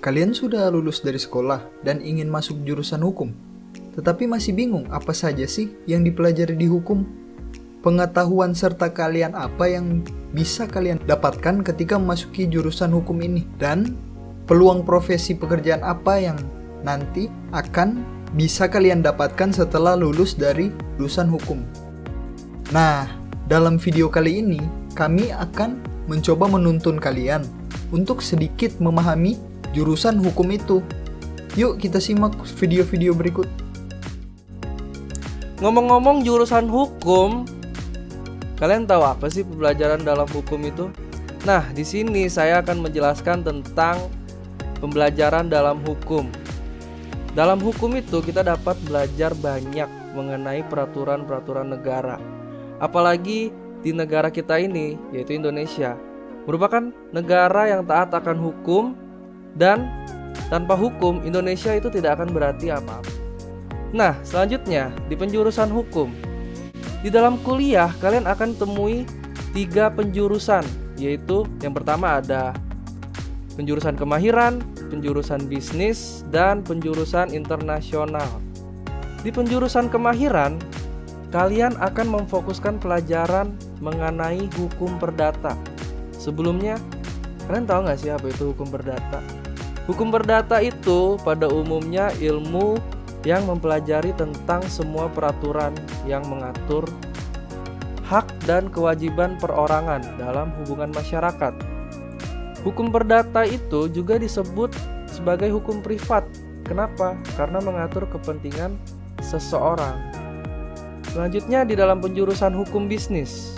Kalian sudah lulus dari sekolah dan ingin masuk jurusan hukum, tetapi masih bingung apa saja sih yang dipelajari di hukum? Pengetahuan serta kalian apa yang bisa kalian dapatkan ketika memasuki jurusan hukum ini? Dan peluang profesi pekerjaan apa yang nanti akan bisa kalian dapatkan setelah lulus dari jurusan hukum? Nah, dalam video kali ini, kami akan mencoba menuntun kalian untuk sedikit memahami jurusan hukum itu. Yuk kita simak video-video berikut. Ngomong-ngomong jurusan hukum, kalian tahu apa sih pembelajaran dalam hukum itu? Nah, di sini saya akan menjelaskan tentang pembelajaran dalam hukum. Dalam hukum itu kita dapat belajar banyak mengenai peraturan-peraturan negara. Apalagi di negara kita ini, yaitu Indonesia, merupakan negara yang taat akan hukum. Dan tanpa hukum, Indonesia itu tidak akan berarti apa-apa. Nah, selanjutnya di penjurusan hukum. Di dalam kuliah, kalian akan temui 3 penjurusan, yaitu yang pertama ada penjurusan kemahiran, penjurusan bisnis, dan penjurusan internasional. Di penjurusan kemahiran, kalian akan memfokuskan pelajaran mengenai hukum perdata. Sebelumnya, kalian tahu nggak sih apa itu hukum perdata? Hukum perdata itu pada umumnya ilmu yang mempelajari tentang semua peraturan yang mengatur hak dan kewajiban perorangan dalam hubungan masyarakat. Hukum perdata itu juga disebut sebagai hukum privat. Kenapa? Karena mengatur kepentingan seseorang. Selanjutnya di dalam penjurusan hukum bisnis.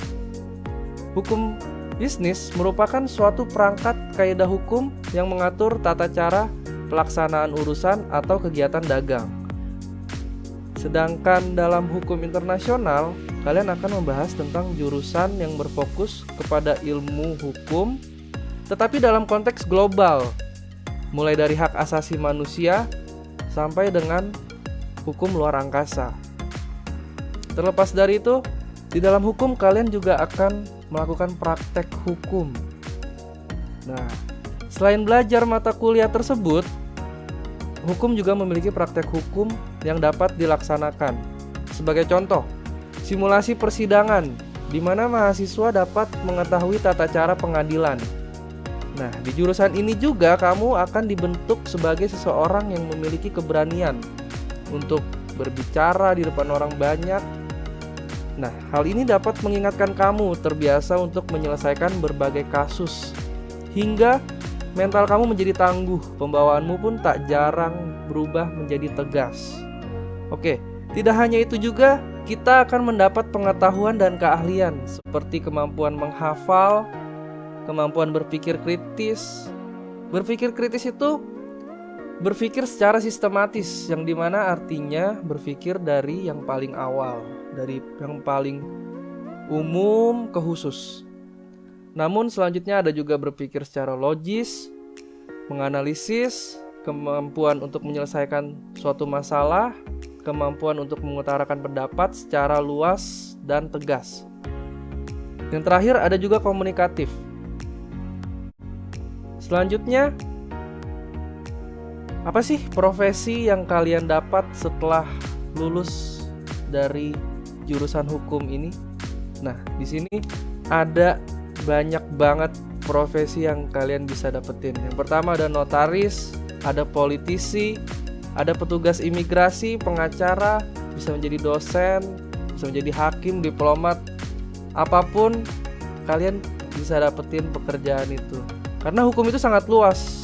Hukum bisnis merupakan suatu perangkat kaidah hukum yang mengatur tata cara pelaksanaan urusan atau kegiatan dagang. Sedangkan dalam hukum internasional, kalian akan membahas tentang jurusan yang berfokus kepada ilmu hukum, tetapi dalam konteks global, mulai dari hak asasi manusia sampai dengan hukum luar angkasa. Terlepas dari itu, di dalam hukum kalian juga akan melakukan praktek hukum. Nah, selain belajar mata kuliah tersebut, hukum juga memiliki praktek hukum yang dapat dilaksanakan. Sebagai contoh, simulasi persidangan, di mana mahasiswa dapat mengetahui tata cara pengadilan. Nah, di jurusan ini juga kamu akan dibentuk sebagai seseorang yang memiliki keberanian untuk berbicara di depan orang banyak. Nah, hal ini dapat mengingatkan kamu terbiasa untuk menyelesaikan berbagai kasus, hingga mental kamu menjadi tangguh, pembawaanmu pun tak jarang berubah menjadi tegas. Oke, tidak hanya itu juga, kita akan mendapat pengetahuan dan keahlian seperti kemampuan menghafal, kemampuan berpikir kritis. Berpikir kritis itu berpikir secara sistematis, yang dimana artinya berpikir dari yang paling awal, dari yang paling umum ke khusus. Namun selanjutnya ada juga berpikir secara logis, menganalisis, kemampuan untuk menyelesaikan suatu masalah, kemampuan untuk mengutarakan pendapat secara luas dan tegas. Yang terakhir ada juga komunikatif. Selanjutnya, apa sih profesi yang kalian dapat setelah lulus dari jurusan hukum ini? Nah, di sini ada banyak banget profesi yang kalian bisa dapetin. Yang pertama ada notaris, ada politisi, ada petugas imigrasi, pengacara, bisa menjadi dosen, bisa menjadi hakim, diplomat. Apapun kalian bisa dapetin pekerjaan itu. Karena hukum itu sangat luas,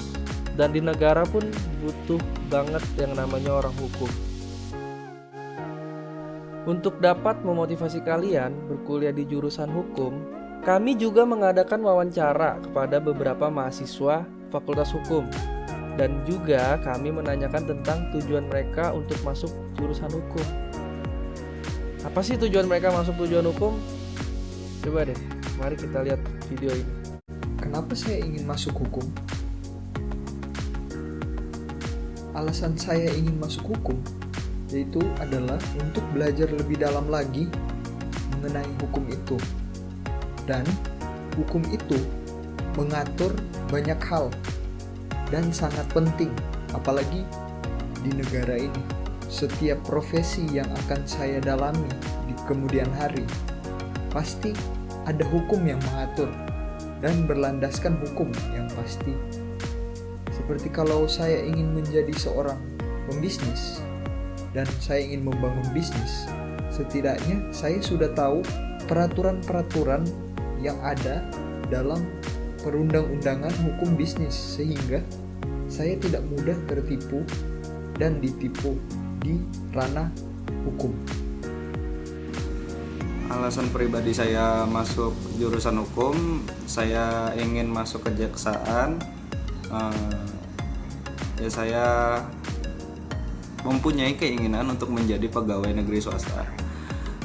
dan di negara pun butuh banget yang namanya orang hukum. Untuk dapat memotivasi kalian berkuliah di jurusan hukum, kami juga mengadakan wawancara kepada beberapa mahasiswa Fakultas Hukum. Dan juga kami menanyakan tentang tujuan mereka untuk masuk jurusan hukum. Apa sih tujuan mereka masuk tujuan hukum? Coba deh, mari kita lihat video ini. Kenapa saya ingin masuk hukum? Alasan saya ingin masuk hukum yaitu adalah untuk belajar lebih dalam lagi mengenai hukum itu. Dan hukum itu mengatur banyak hal dan sangat penting, apalagi di negara ini. Setiap profesi yang akan saya dalami di kemudian hari pasti ada hukum yang mengatur dan berlandaskan hukum yang pasti. Seperti kalau saya ingin menjadi seorang pembisnis dan saya ingin membangun bisnis, setidaknya saya sudah tahu peraturan-peraturan yang ada dalam perundang-undangan hukum bisnis, sehingga saya tidak mudah tertipu dan ditipu di ranah hukum. Alasan pribadi saya masuk jurusan hukum, saya ingin masuk kejaksaan. Saya mempunyai keinginan untuk menjadi pegawai negeri swasta.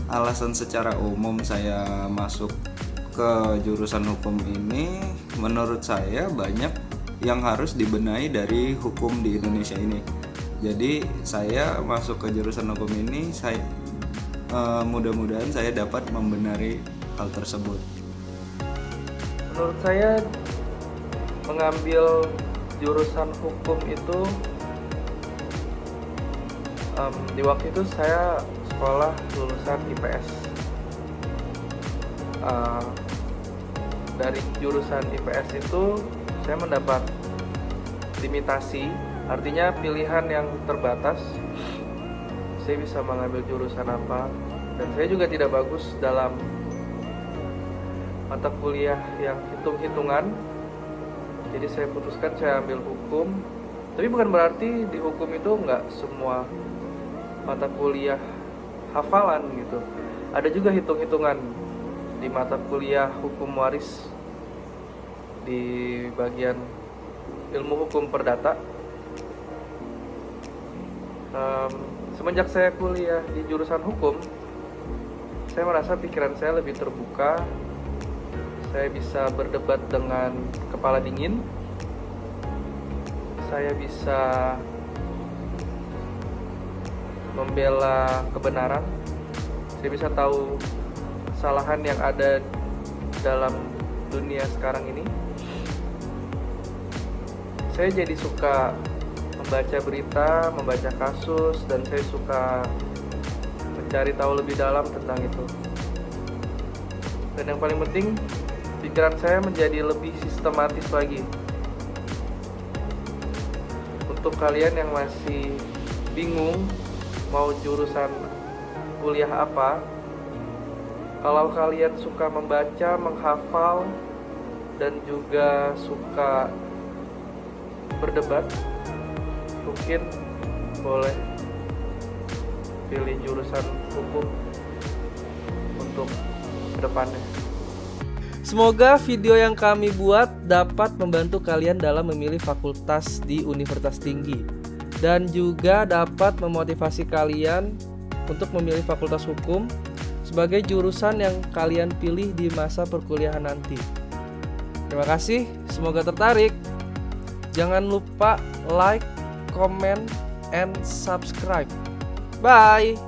Alasan secara umum saya masuk ke jurusan hukum ini, menurut saya banyak yang harus dibenahi dari hukum di Indonesia ini. Jadi saya masuk ke jurusan hukum ini, mudah-mudahan saya dapat membenari hal tersebut. Menurut saya mengambil jurusan hukum itu di waktu itu saya sekolah lulusan IPS. Dari jurusan IPS itu saya mendapat limitasi, artinya pilihan yang terbatas. Saya bisa mengambil jurusan apa, dan saya juga tidak bagus dalam mata kuliah yang hitung-hitungan. Jadi saya putuskan saya ambil hukum. Tapi bukan berarti di hukum itu nggak semua mata kuliah hafalan gitu. Ada juga hitung-hitungan di mata kuliah hukum waris di bagian ilmu hukum perdata. Semenjak saya kuliah di jurusan hukum, saya merasa pikiran saya lebih terbuka. Saya bisa berdebat dengan kepala dingin. Saya bisa membela kebenaran. Saya bisa tahu kesalahan yang ada dalam dunia sekarang ini. Saya jadi suka membaca berita, membaca kasus, dan saya suka mencari tahu lebih dalam tentang itu. Dan yang paling penting, pikiran saya menjadi lebih sistematis lagi. Untuk kalian yang masih bingung mau jurusan kuliah apa, kalau kalian suka membaca, menghafal, dan juga suka berdebat, mungkin boleh pilih jurusan hukum untuk kedepannya. Semoga video yang kami buat dapat membantu kalian dalam memilih fakultas di universitas tinggi, dan juga dapat memotivasi kalian untuk memilih fakultas hukum sebagai jurusan yang kalian pilih di masa perkuliahan nanti. Terima kasih, semoga tertarik. Jangan lupa like, comment, and subscribe. Bye!